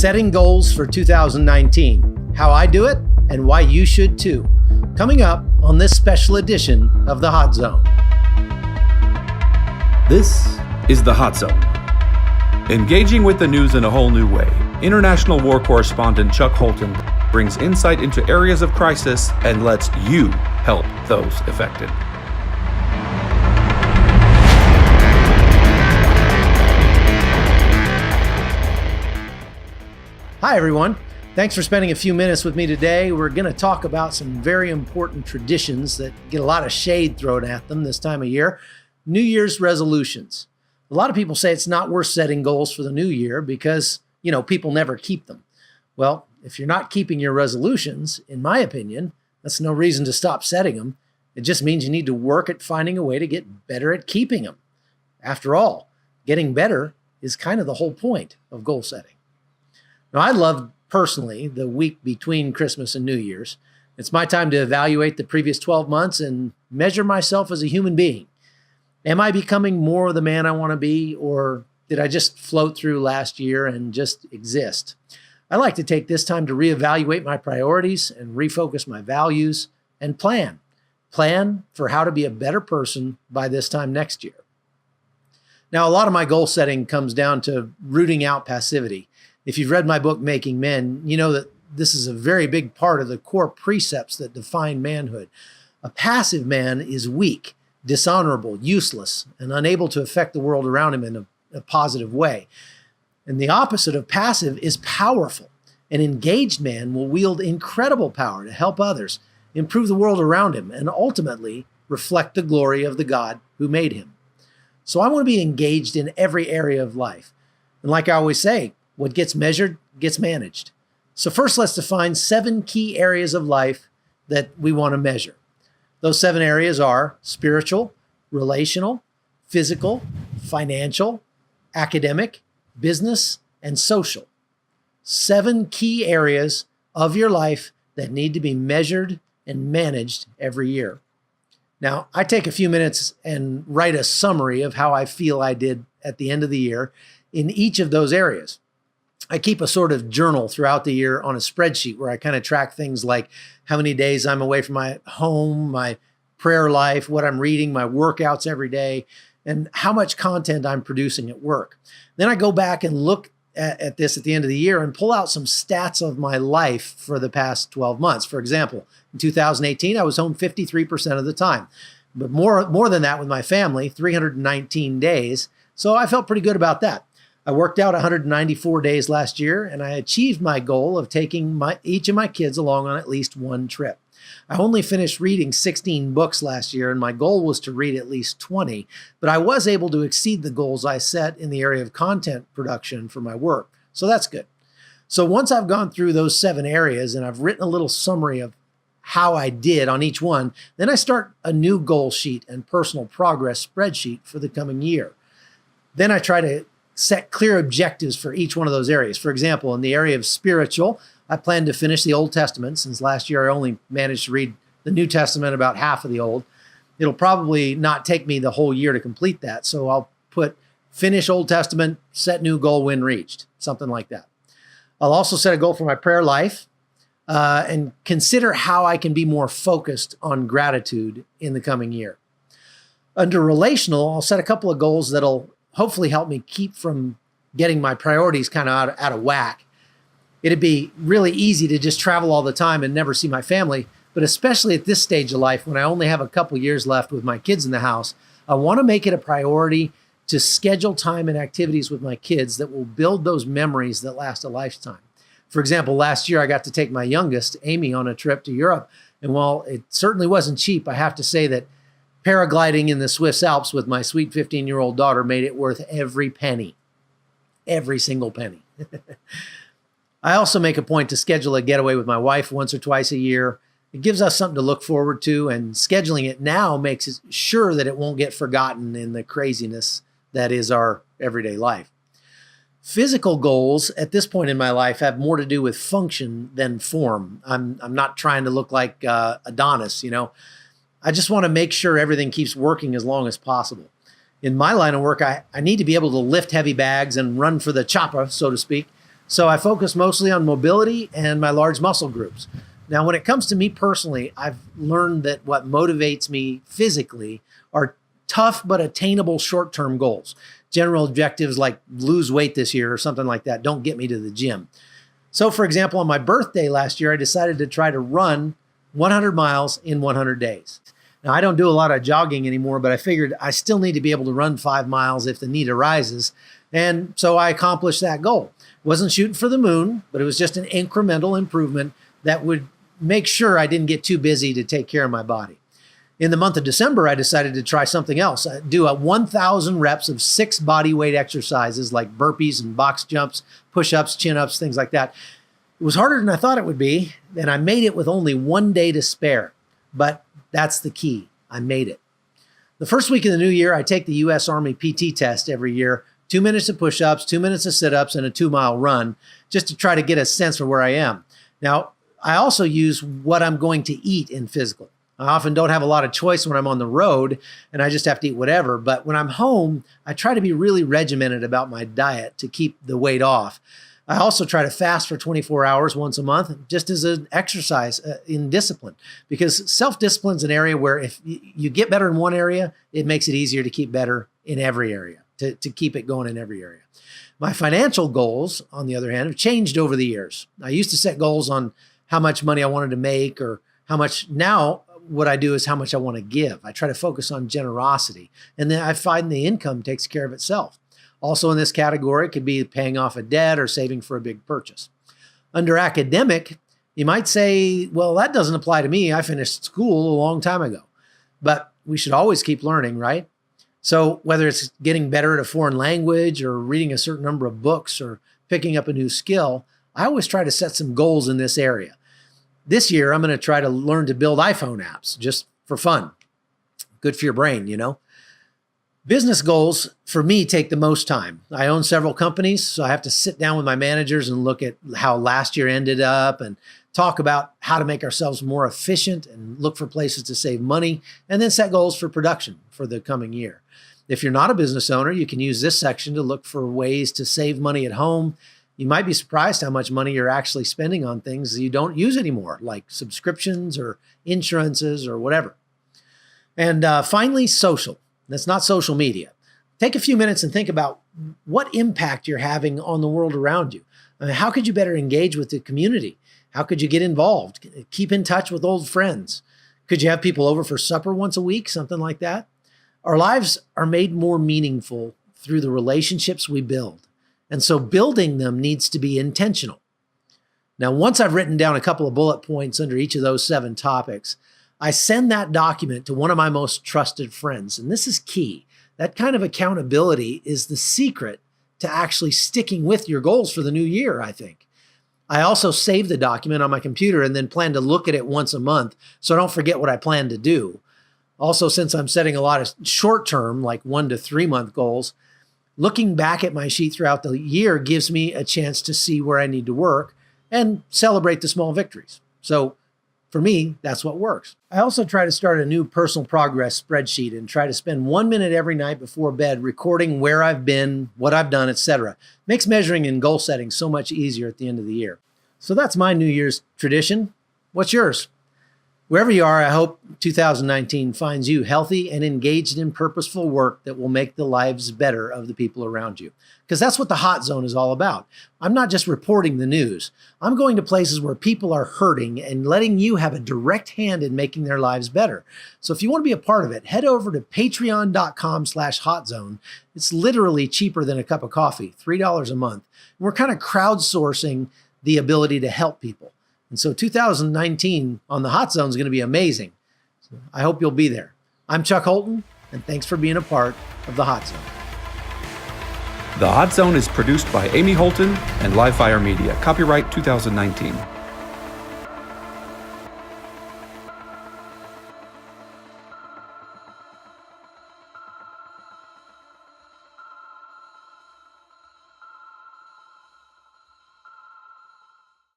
Setting goals for 2019, how I do it and why you should too. Coming up on this special edition of The Hot Zone. This is The Hot Zone. Engaging with the news in a whole new way, international war correspondent Chuck Holton brings insight into areas of crisis and lets you help those affected. Hi, everyone. Thanks for spending a few minutes with me today. We're going to talk about some very important traditions that get a lot of shade thrown at them this time of year. New Year's resolutions. A lot of people say it's not worth setting goals for the new year because, people never keep them. Well, if you're not keeping your resolutions, in my opinion, that's no reason to stop setting them. It just means you need to work at finding a way to get better at keeping them. After all, getting better is kind of the whole point of goal setting. Now, I love personally the week between Christmas and New Year's. It's my time to evaluate the previous 12 months and measure myself as a human being. Am I becoming more of the man I want to be, or did I just float through last year and just exist? I like to take this time to reevaluate my priorities and refocus my values and plan. Plan for how to be a better person by this time next year. Now, a lot of my goal setting comes down to rooting out passivity. If you've read my book, Making Men, you know that this is a very big part of the core precepts that define manhood. A passive man is weak, dishonorable, useless, and unable to affect the world around him in a positive way. And the opposite of passive is powerful. An engaged man will wield incredible power to help others, improve the world around him, and ultimately reflect the glory of the God who made him. So I want to be engaged in every area of life. And like I always say, what gets measured gets managed. So first, let's define 7 key areas of life that we want to measure. Those 7 areas are spiritual, relational, physical, financial, academic, business, and social. 7 key areas of your life that need to be measured and managed every year. Now, I take a few minutes and write a summary of how I feel I did at the end of the year in each of those areas. I keep a sort of journal throughout the year on a spreadsheet where I kind of track things like how many days I'm away from my home, my prayer life, what I'm reading, my workouts every day, and how much content I'm producing at work. Then I go back and look at this at the end of the year and pull out some stats of my life for the past 12 months. For example, in 2018, I was home 53% of the time, but more than that with my family, 319 days. So I felt pretty good about that. I worked out 194 days last year, and I achieved my goal of taking each of my kids along on at least one trip. I only finished reading 16 books last year, and my goal was to read at least 20, but I was able to exceed the goals I set in the area of content production for my work. So that's good. So once I've gone through those 7 areas and I've written a little summary of how I did on each one, then I start a new goal sheet and personal progress spreadsheet for the coming year. Then I try to set clear objectives for each one of those areas. For example, in the area of spiritual, I plan to finish the Old Testament. Since last year, I only managed to read the New Testament, about half of the Old. It'll probably not take me the whole year to complete that. So I'll put finish Old Testament, set new goal when reached, something like that. I'll also set a goal for my prayer life and consider how I can be more focused on gratitude in the coming year. Under relational, I'll set a couple of goals that'll hopefully help me keep from getting my priorities kind of out of whack. It'd be really easy to just travel all the time and never see my family, but especially at this stage of life when I only have a couple years left with my kids in the house, I want to make it a priority to schedule time and activities with my kids that will build those memories that last a lifetime. For example, last year I got to take my youngest, Amy, on a trip to Europe, and while it certainly wasn't cheap, I have to say that paragliding in the Swiss Alps with my sweet 15-year-old daughter made it worth every penny, every single penny. I also make a point to schedule a getaway with my wife once or twice a year. It gives us something to look forward to, and scheduling it now makes it sure that it won't get forgotten in the craziness that is our everyday life. Physical goals at this point in my life have more to do with function than form. I'm not trying to look like Adonis, I just want to make sure everything keeps working as long as possible. In my line of work, I need to be able to lift heavy bags and run for the chopper, so to speak. So I focus mostly on mobility and my large muscle groups. Now, when it comes to me personally, I've learned that what motivates me physically are tough but attainable short-term goals. General objectives like lose weight this year or something like that don't get me to the gym. So, for example, on my birthday last year, I decided to try to run 100 miles in 100 days. Now, I don't do a lot of jogging anymore, but I figured I still need to be able to run 5 miles if the need arises. And so I accomplished that goal. Wasn't shooting for the moon, but it was just an incremental improvement that would make sure I didn't get too busy to take care of my body. In the month of December, I decided to try something else. I do 1,000 reps of 6 body weight exercises like burpees and box jumps, push-ups, chin-ups, things like that. It was harder than I thought it would be, and I made it with only 1 day to spare. But that's the key. I made it. The first week of the new year, I take the U.S. Army PT test every year. 2 minutes of push-ups, 2 minutes of sit-ups, and a 2-mile run, just to try to get a sense for where I am. Now, I also use what I'm going to eat in physical. I often don't have a lot of choice when I'm on the road, and I just have to eat whatever. But when I'm home, I try to be really regimented about my diet to keep the weight off. I also try to fast for 24 hours once a month, just as an exercise in discipline, because self-discipline is an area where if you get better in one area, it makes it easier to keep better in every area, to keep it going in every area. My financial goals, on the other hand, have changed over the years. I used to set goals on how much money I wanted to make or how much. Now what I do is how much I want to give. I try to focus on generosity, and then I find the income takes care of itself. Also in this category could be paying off a debt or saving for a big purchase. Under academic, you might say, well, that doesn't apply to me. I finished school a long time ago. But we should always keep learning, right? So whether it's getting better at a foreign language or reading a certain number of books or picking up a new skill, I always try to set some goals in this area. This year, I'm going to try to learn to build iPhone apps just for fun. Good for your brain, you know. Business goals for me take the most time. I own several companies, so I have to sit down with my managers and look at how last year ended up and talk about how to make ourselves more efficient and look for places to save money, and then set goals for production for the coming year. If you're not a business owner, you can use this section to look for ways to save money at home. You might be surprised how much money you're actually spending on things you don't use anymore, like subscriptions or insurances or whatever. And finally, social. That's not social media. Take a few minutes and think about what impact you're having on the world around you. I mean, how could you better engage with the community? How could you get involved? Keep in touch with old friends. Could you have people over for supper once a week? Something like that. Our lives are made more meaningful through the relationships we build. And so building them needs to be intentional. Now, once I've written down a couple of bullet points under each of those 7 topics, I send that document to one of my most trusted friends. And this is key. That kind of accountability is the secret to actually sticking with your goals for the new year, I think. I also save the document on my computer and then plan to look at it once a month so I don't forget what I plan to do. Also, since I'm setting a lot of short-term, like 1 to 3 month goals, looking back at my sheet throughout the year gives me a chance to see where I need to work and celebrate the small victories. So for me, that's what works. I also try to start a new personal progress spreadsheet and try to spend 1 minute every night before bed recording where I've been, what I've done, etc. Makes measuring and goal setting so much easier at the end of the year. So that's my New Year's tradition. What's yours? Wherever you are, I hope 2019 finds you healthy and engaged in purposeful work that will make the lives better of the people around you. Because that's what the Hot Zone is all about. I'm not just reporting the news. I'm going to places where people are hurting and letting you have a direct hand in making their lives better. So if you want to be a part of it, head over to patreon.com/hotzone. It's literally cheaper than a cup of coffee, $3 a month. We're kind of crowdsourcing the ability to help people. And so 2019 on the Hot Zone is going to be amazing. So I hope you'll be there. I'm Chuck Holton, and thanks for being a part of the Hot Zone. The Hot Zone is produced by Amy Holton and Livefire Media. Copyright 2019.